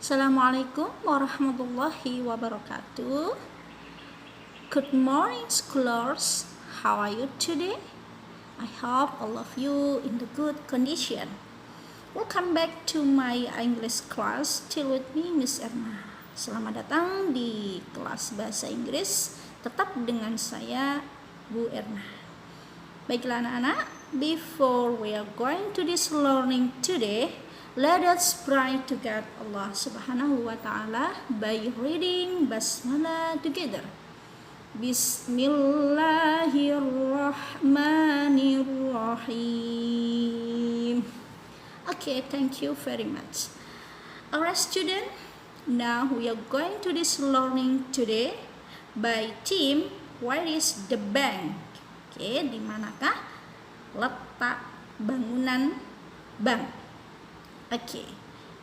Assalamualaikum warahmatullahi wabarakatuh. Good morning, scholars. How are you today? I hope all of you in the good condition. Welcome back to my English class. Still with me, Miss Erna. Selamat datang di kelas bahasa Inggris. Tetap dengan saya, Bu Erna. Baiklah anak-anak, before we are going to this learning today, let us pray to God Allah Subhanahu wa Ta'ala by reading Basmalah together. Bismillahirrahmanirrahim. Okay, thank you very much. Alright, student, now we are going to this learning today by theme, where is the bank? Okay, di manakah letak bangunan bank? Okay,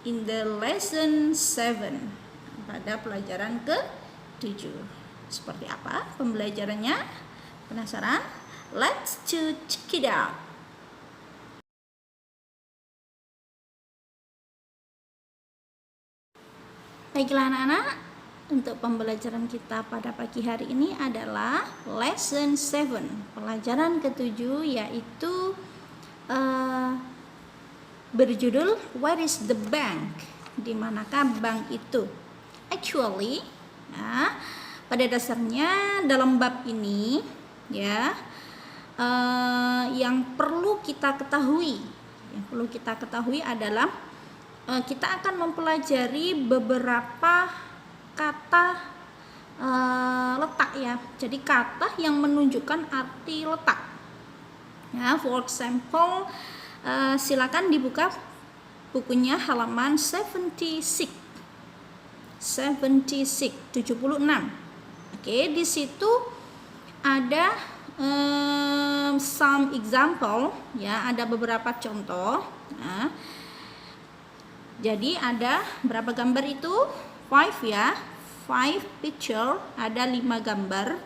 in the lesson 7, pada pelajaran ke-7. Seperti apa pembelajarannya? Penasaran? Let's check it out. Baiklah anak-anak, untuk pembelajaran kita pada pagi hari ini adalah lesson 7, pelajaran ke-7, yaitu berjudul Where is the bank? Di manakah bank itu? Actually, ya, pada dasarnya dalam bab ini ya, yang perlu kita ketahui adalah kita akan mempelajari beberapa kata letak ya. Jadi kata yang menunjukkan arti letak. Ya, for example, silakan dibuka bukunya halaman 76. Oke, di situ ada some example ya, ada beberapa contoh. Nah, jadi ada berapa gambar itu? 5 ya. 5 picture, ada 5 gambar.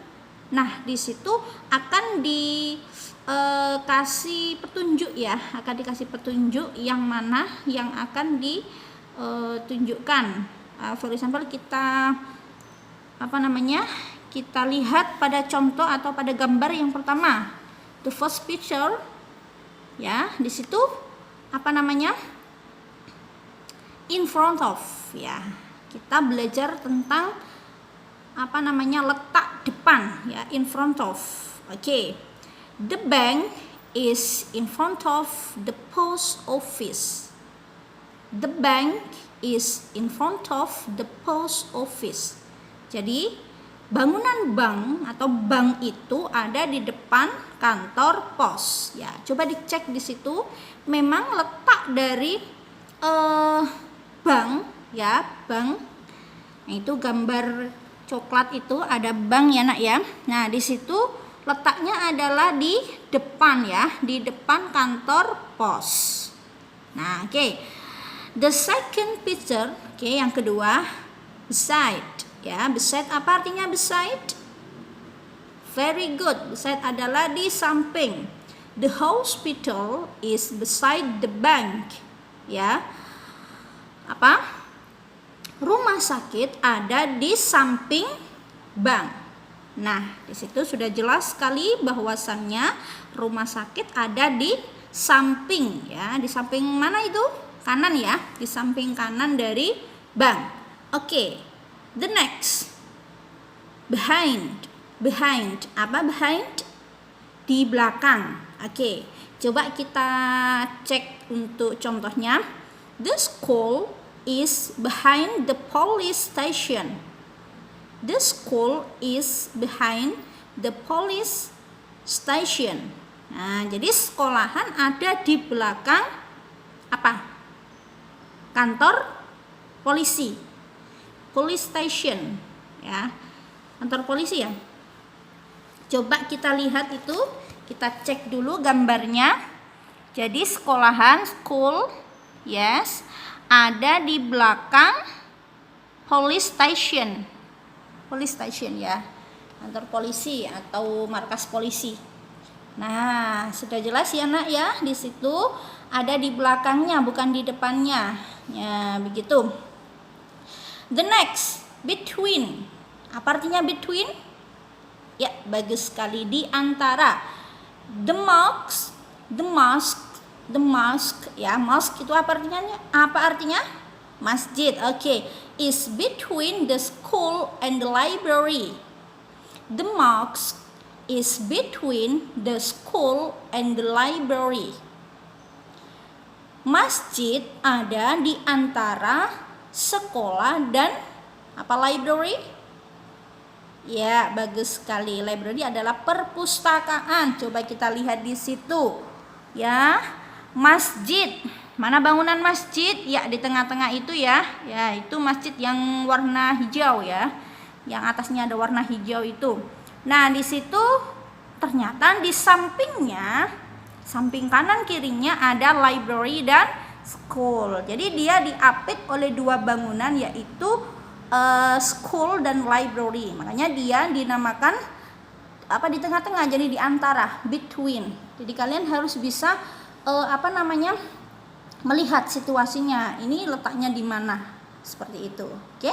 Nah, di situ akan dikasih petunjuk ya, akan dikasih petunjuk yang mana yang akan ditunjukkan. For example, kita kita lihat pada contoh atau pada gambar yang pertama, the first picture ya. Di situ in front of ya. Kita belajar tentang letak depan ya, in front of. Okay. The bank is in front of the post office. The bank is in front of the post office. Jadi bangunan bank atau bank itu ada di depan kantor pos ya. Coba dicek di situ, memang letak dari bank ya, bank. Nah, itu gambar coklat itu ada bank ya nak ya. Nah, di situ letaknya adalah di depan ya, di depan kantor pos. Nah, oke. The second picture, oke, yang kedua, beside ya. Beside apa artinya beside? Very good. Beside adalah di samping. The hospital is beside the bank ya. Apa? Rumah sakit ada di samping bank. Nah, di situ sudah jelas sekali bahwasannya rumah sakit ada di samping ya. Di samping mana itu? Kanan ya, di samping kanan dari bank. Oke. The next. Behind. Behind. Apa behind? Di belakang. Oke. Coba kita cek untuk contohnya. The school is behind the police station. The school is behind the police station. Nah, jadi sekolahan ada di belakang apa? Kantor polisi. Police station ya. Kantor polisi ya. Coba kita lihat itu, kita cek dulu gambarnya. Jadi sekolahan, school, yes, ada di belakang police station. Police station ya, kantor polisi atau markas polisi. Nah, sudah jelas ya nak ya, di situ ada di belakangnya bukan di depannya. Ya, begitu. The next, between. Apa artinya between? Ya, bagus sekali, di antara. The mosque, ya, mosque itu apa artinya? Apa artinya? Masjid. Oke, is between the school and the library. The mosque is between the school and the library. Masjid ada di antara sekolah dan apa, library? Ya, bagus sekali. Library adalah perpustakaan. Coba kita lihat di situ. Ya, masjid. Mana bangunan masjid? Ya, di tengah-tengah itu ya. Ya, itu masjid yang warna hijau ya. Yang atasnya ada warna hijau itu. Nah, di situ ternyata di sampingnya, samping kanan kirinya ada library dan school. Jadi dia diapit oleh dua bangunan, yaitu school dan library. Makanya dia dinamakan apa, di tengah-tengah, jadi di antara, between. Jadi kalian harus bisa melihat situasinya. Ini letaknya di mana? Seperti itu. Oke?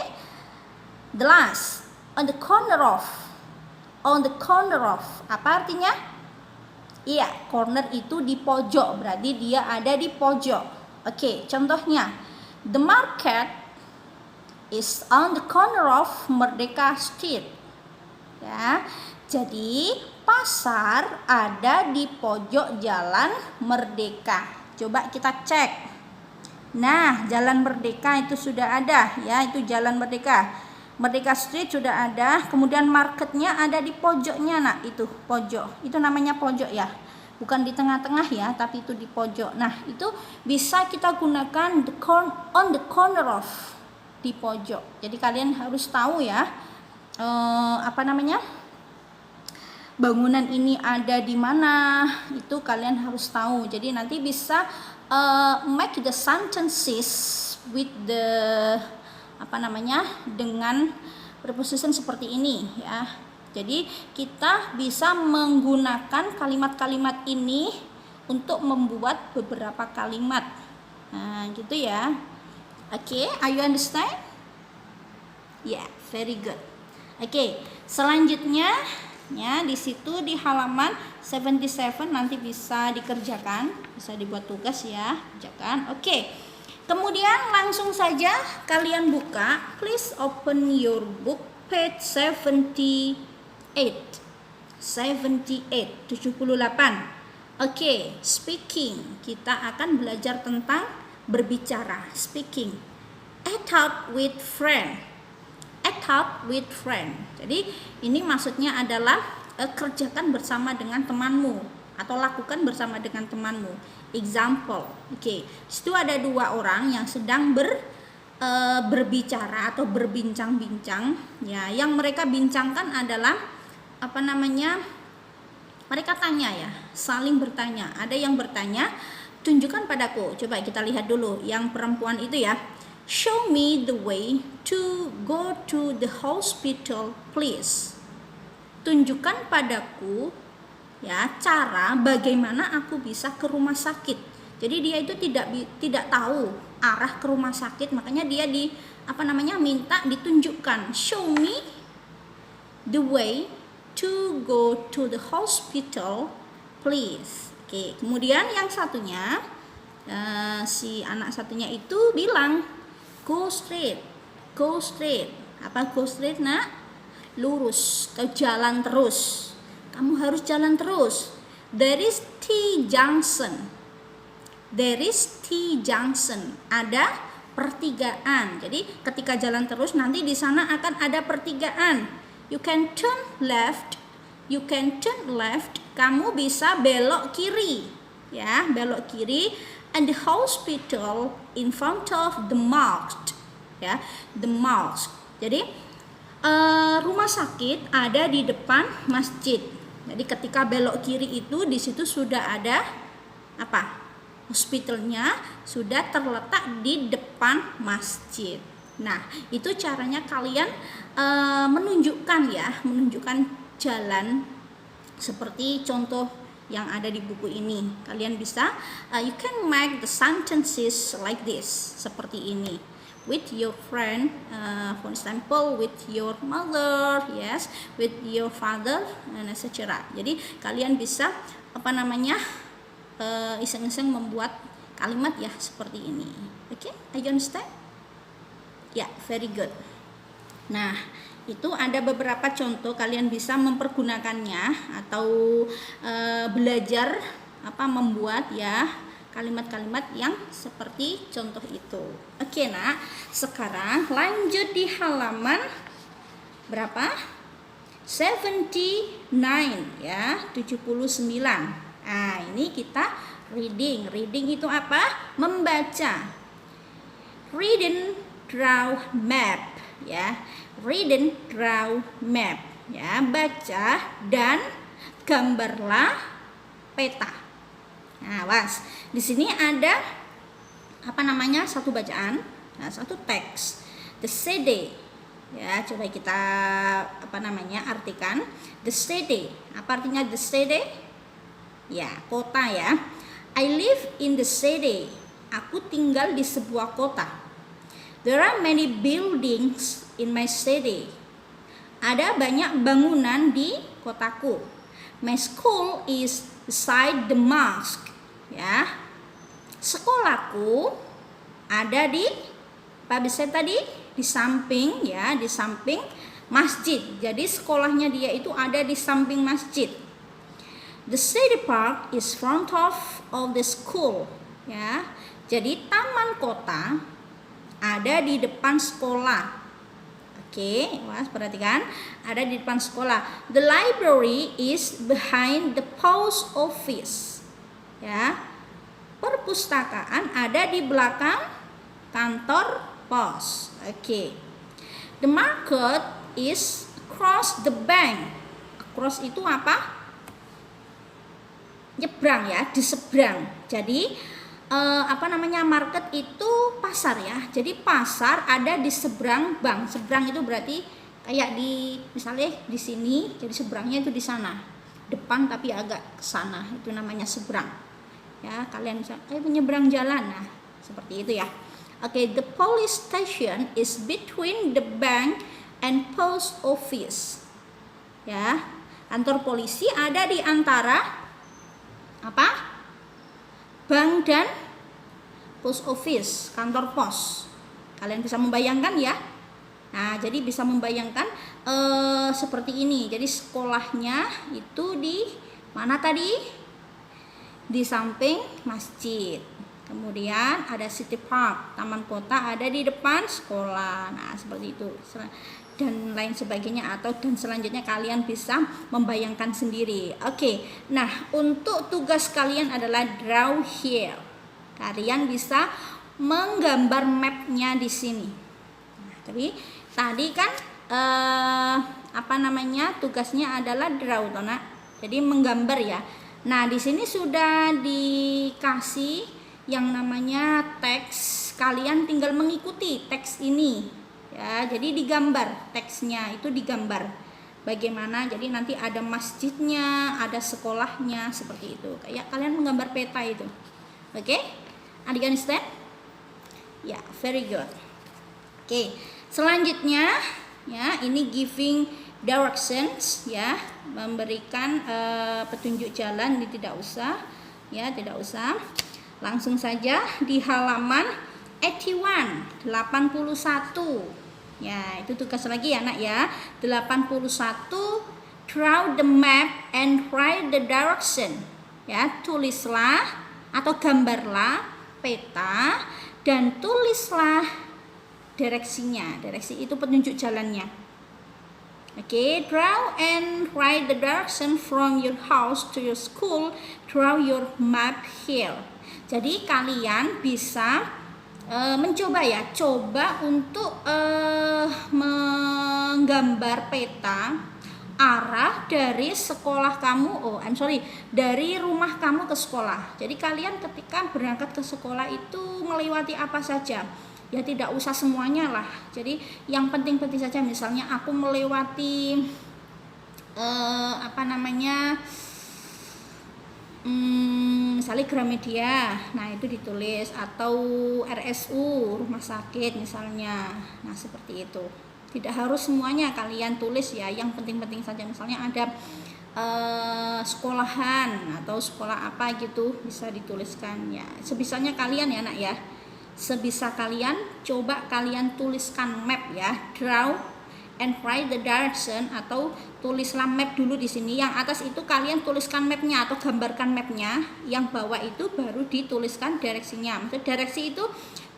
The last, on the corner of. On the corner of. Apa artinya? Iya, corner itu di pojok, berarti dia ada di pojok. Oke, contohnya, the market is on the corner of Merdeka Street. Ya, jadi pasar ada di pojok Jalan Merdeka. Coba kita cek. Nah, Jalan Merdeka itu sudah ada, ya, itu Jalan Merdeka. Merdeka Street sudah ada, kemudian marketnya ada di pojoknya, nak, itu pojok. Itu namanya pojok ya. Bukan di tengah-tengah ya, tapi itu di pojok. Nah, itu bisa kita gunakan on the corner of, di pojok. Jadi kalian harus tahu ya, bangunan ini ada di mana, itu kalian harus tahu. Jadi nanti bisa make the sentences with the dengan preposition seperti ini ya. Jadi kita bisa menggunakan kalimat-kalimat ini untuk membuat beberapa kalimat. Nah, gitu ya. Oke, are you understand? Yeah, very good. Oke, selanjutnya ya, di situ di halaman 77 nanti bisa dikerjakan, bisa dibuat tugas ya, kerjakan. Oke. Kemudian langsung saja kalian buka, please open your book page 78. 78. Oke, speaking. Kita akan belajar tentang berbicara, speaking. Act out with friend. Act out with friend. Jadi ini maksudnya adalah kerjakan bersama dengan temanmu atau lakukan bersama dengan temanmu. Example. Oke, situ ada dua orang yang sedang berbicara atau berbincang-bincang. Ya, yang mereka bincangkan adalah mereka tanya ya, saling bertanya. Ada yang bertanya, tunjukkan padaku. Coba kita lihat dulu yang perempuan itu ya. Show me the way to go to the hospital, please. Tunjukkan padaku ya cara bagaimana aku bisa ke rumah sakit. Jadi dia itu tidak tahu arah ke rumah sakit, makanya dia minta ditunjukkan. Show me the way to go to the hospital, please. Oke, kemudian yang satunya si anak satunya itu bilang go straight. Go straight. Apa go straight, nak? Lurus, ke jalan terus. Kamu harus jalan terus. There is T junction. There is T junction. Ada pertigaan. Jadi ketika jalan terus nanti di sana akan ada pertigaan. You can turn left. You can turn left. Kamu bisa belok kiri. Ya, belok kiri. And the hospital in front of the mosque. Ya, the mosque. Jadi rumah sakit ada di depan masjid. Jadi ketika belok kiri itu di situ sudah ada apa? Hospitalnya sudah terletak di depan masjid. Nah, itu caranya kalian menunjukkan jalan seperti contoh yang ada di buku ini. Kalian bisa you can make the sentences like this, seperti ini. with your friend, for example with your mother, yes, with your father, and etc. Jadi kalian bisa iseng-iseng membuat kalimat ya seperti ini. Oke, I understand? Ya, very good. Nah, itu ada beberapa contoh, kalian bisa mempergunakannya atau belajar membuat ya kalimat-kalimat yang seperti contoh itu. Oke, Nak. Sekarang lanjut di halaman berapa? 79 ya, 79. Nah, ini kita reading. Reading itu apa? Membaca. Read and draw map ya. Read and draw map ya, baca dan gambarlah peta. Nah, was. Di sini ada satu bacaan, satu teks. The city. Ya, coba kita artikan. The city. Apa artinya the city? Ya, kota ya. I live in the city. Aku tinggal di sebuah kota. There are many buildings in my city. Ada banyak bangunan di kotaku. My school is beside the mosque. Ya, sekolahku ada di di samping ya, di samping masjid. Jadi sekolahnya dia itu ada di samping masjid. The city park is front of the school ya. Jadi taman kota ada di depan sekolah. Oke, was, perhatikan, ada di depan sekolah. The library is behind the post office. Ya, perpustakaan ada di belakang kantor pos. Oke. The market is across the bank. Across itu apa? Nyebrang ya, di seberang. Jadi market itu pasar ya. Jadi pasar ada di seberang bank. Seberang itu berarti kayak di misalnya di sini, jadi seberangnya itu di sana. Depan tapi agak ke sana. Itu namanya seberang. Ya, kalian bisa menyeberang jalan. Nah, seperti itu ya. Oke, the police station is between the bank and post office. Ya, kantor polisi ada di antara bank dan post office, kantor pos. Kalian bisa membayangkan ya. Nah, jadi bisa membayangkan seperti ini. Jadi sekolahnya itu di mana tadi? Di samping masjid. Kemudian ada city park, taman kota ada di depan sekolah. Nah, seperti itu. Dan lain sebagainya, dan selanjutnya kalian bisa membayangkan sendiri. Oke. Nah, untuk tugas kalian adalah draw here. Kalian bisa menggambar mapnya di sini. Nah, tapi tadi kan tugasnya adalah draw, Nak. Jadi menggambar ya. Nah, di sini sudah dikasih yang namanya teks. Kalian tinggal mengikuti teks ini. Ya, jadi digambar, teksnya itu digambar. Bagaimana? Jadi nanti ada masjidnya, ada sekolahnya, seperti itu. Kayak kalian menggambar peta itu. Oke? Adik understand? Ya, very good. Oke, selanjutnya ya, ini giving directions ya, memberikan petunjuk jalan. Ini tidak usah ya, tidak usah. Langsung saja di halaman 81 ya, itu tugas lagi ya, Nak ya. 81, draw the map and write the direction ya. Tulislah atau gambarlah peta dan tulislah direksinya. Direksi itu petunjuk jalannya. Oke, draw and write the direction from your house to your school. Draw your map here. Jadi kalian bisa mencoba ya, coba untuk menggambar peta arah dari sekolah kamu. Dari rumah kamu ke sekolah. Jadi kalian ketika berangkat ke sekolah itu melewati apa saja? Ya tidak usah semuanya lah. Jadi yang penting-penting saja. Misalnya aku melewati misalnya Gramedia, nah itu ditulis, atau RSU, rumah sakit misalnya. Nah seperti itu. Tidak harus semuanya kalian tulis ya, yang penting-penting saja. Misalnya ada sekolahan atau sekolah apa gitu, bisa dituliskan ya. Sebisanya kalian ya nak ya. Sebisa kalian, coba kalian tuliskan map ya, draw and write the direction, atau tulislah map dulu di sini. Yang atas itu kalian tuliskan mapnya atau gambarkan mapnya, yang bawah itu baru dituliskan direksinya. Maksud direksi itu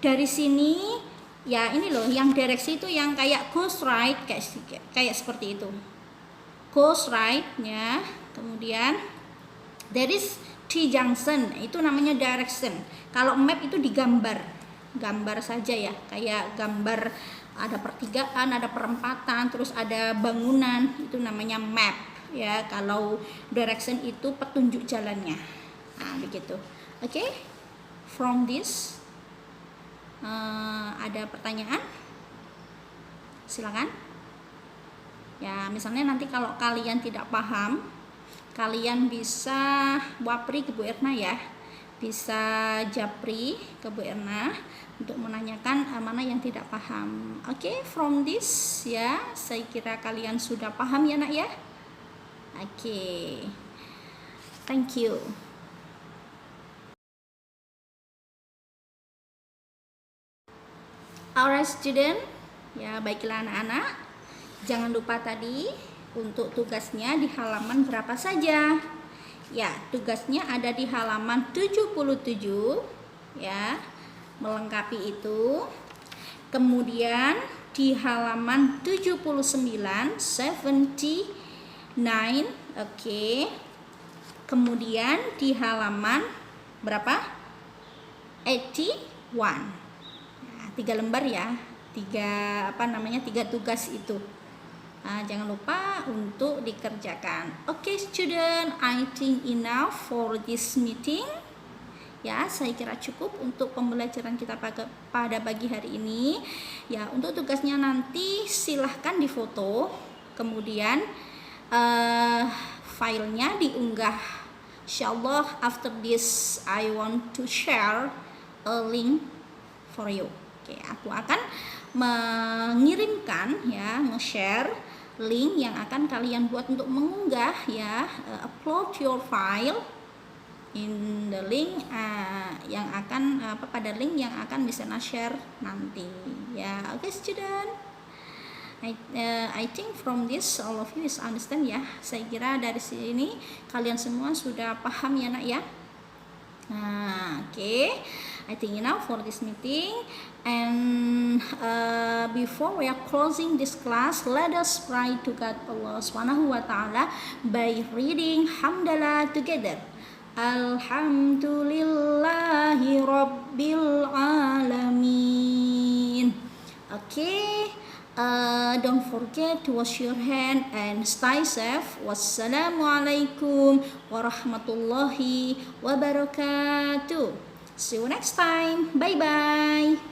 dari sini ya, ini loh, yang direksi itu yang kayak goes right, kayak seperti itu, goes right ya. Kemudian there is T junction, itu namanya direction. Kalau map itu digambar, gambar saja ya, kayak gambar ada pertigaan, ada perempatan, terus ada bangunan, itu namanya map ya. Kalau direction itu petunjuk jalannya. Nah begitu. Oke, from this ada pertanyaan, silakan ya. Misalnya nanti kalau kalian tidak paham, kalian bisa wapri ke Bu Erna ya, bisa japri ke Bu Erna untuk menanyakan mana yang tidak paham. Oke, from this ya, saya kira kalian sudah paham ya nak ya. Oke, thank you. Alright student, ya baiklah anak-anak, jangan lupa tadi untuk tugasnya di halaman berapa saja. Ya, tugasnya ada di halaman 77 ya, melengkapi itu. Kemudian di halaman 79, 79, oke. Kemudian di halaman berapa? 81. Nah, 3 lembar ya, 3 tugas itu. Nah, jangan lupa untuk dikerjakan. Oke student, I think enough for this meeting. Ya, saya kira cukup untuk pembelajaran kita pada pagi hari ini. Ya, untuk tugasnya nanti silahkan difoto, kemudian filenya diunggah. Insyaallah after this I want to share a link for you. Oke, aku akan mengirimkan ya, nge-share link yang akan kalian buat untuk mengunggah ya, upload your file in the link yang akan pada link yang akan bisa share nanti ya. Oke student, I think from this all of you is understand ya. Saya kira dari sini kalian semua sudah paham ya nak ya. Okay, I think enough for this meeting. And before we are closing this class, let us pray to God Allah Subhanahu wa Ta'ala by reading Hamdalah together. Alhamdulillahi Rabbil Alamin. Okay, don't forget to wash your hand and stay safe. Wassalamualaikum warahmatullahi wabarakatuh. See you next time. Bye bye.